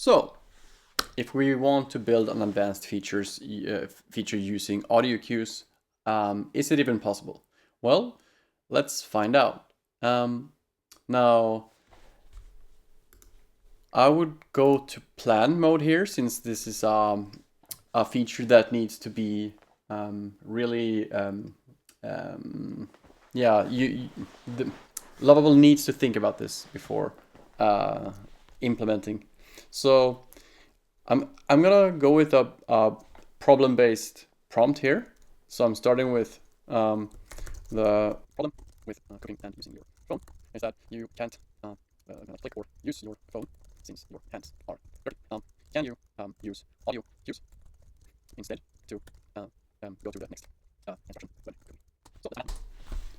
So if we want to build an advanced feature using audio cues, is it even possible? Well, let's find out. Now, I would go to plan mode here, since this is a feature that needs to be really, yeah, the Lovable needs to think about this before implementing. So I'm gonna go with a problem-based prompt here. So I'm starting with the problem with cooking and using your phone is that you can't click or use your phone since your hands are dirty. Can you use audio cues instead to go to the next instruction when cooking?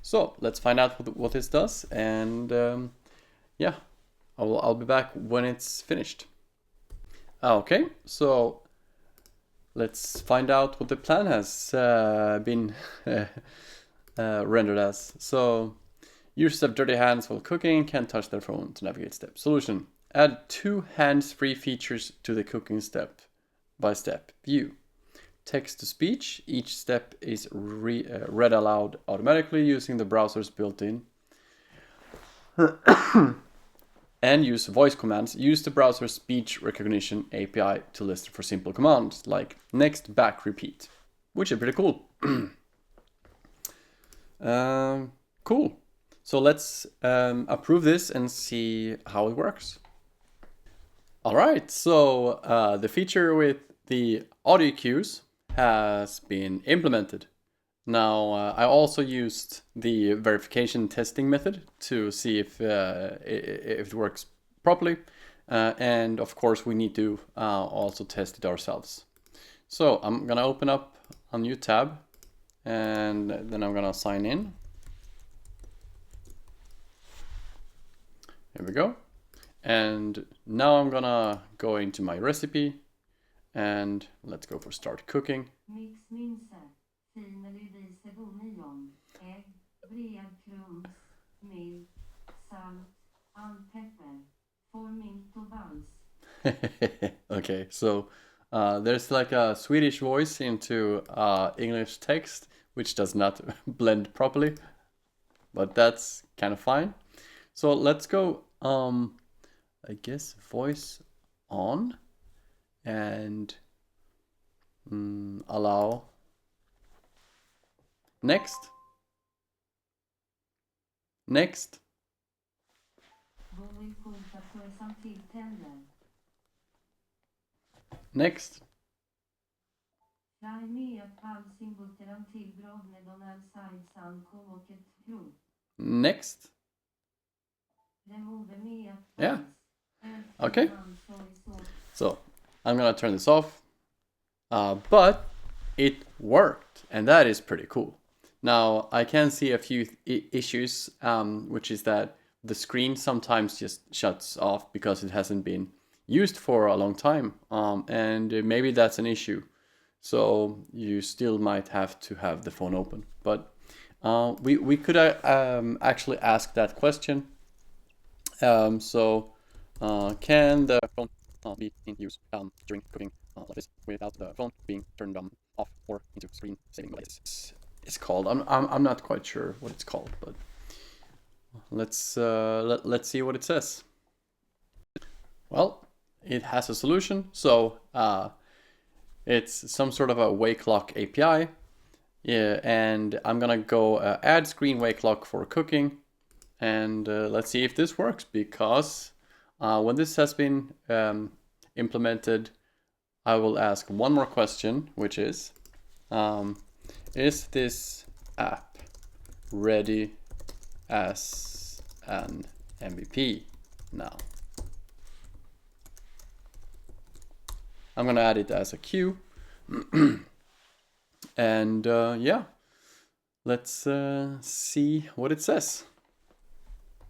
So let's find out what this does, and yeah, I'll be back when it's finished. Okay, so let's find out what the plan has been rendered as. So users have dirty hands while cooking, can't touch their phone to navigate step. Solution: add 2 hands-free features to the cooking step-by-step view. Text to speech: each step is read aloud automatically using the browser's built-in. And use voice commands. Use the browser's speech recognition API to listen for simple commands like next, back, repeat, which is pretty cool. Cool. So let's approve this and see how it works. All right, so the feature with the audio cues has been implemented. Now, I also used the verification testing method to see if it works properly. And of course, we need to also test it ourselves. So I'm gonna open up a new tab, and then I'm gonna sign in. Here we go. And now I'm gonna go into my recipe, and let's go for start cooking. Okay, so there's like a Swedish voice into English text, which does not blend properly, but that's kind of fine. So let's go, I guess, voice on, and allow. Next. Next. Next. Next. Yeah. Okay. So I'm gonna turn this off, but it worked, and that is pretty cool. Now I can see a few issues, which is that the screen sometimes just shuts off because it hasn't been used for a long time, and maybe that's an issue. So you still might have to have the phone open, but we could actually ask that question. So can the phone be in use during cooking like this without the phone being turned off or into screen saving? It's called. I'm not quite sure what it's called, but let's see what it says. Well, it has a solution. So it's some sort of a wake lock API. Yeah, and I'm gonna go add screen wake lock for cooking, and let's see if this works, because when this has been implemented, I will ask one more question, which is this app ready as an MVP now? I'm gonna add it as a queue. And yeah, let's see what it says.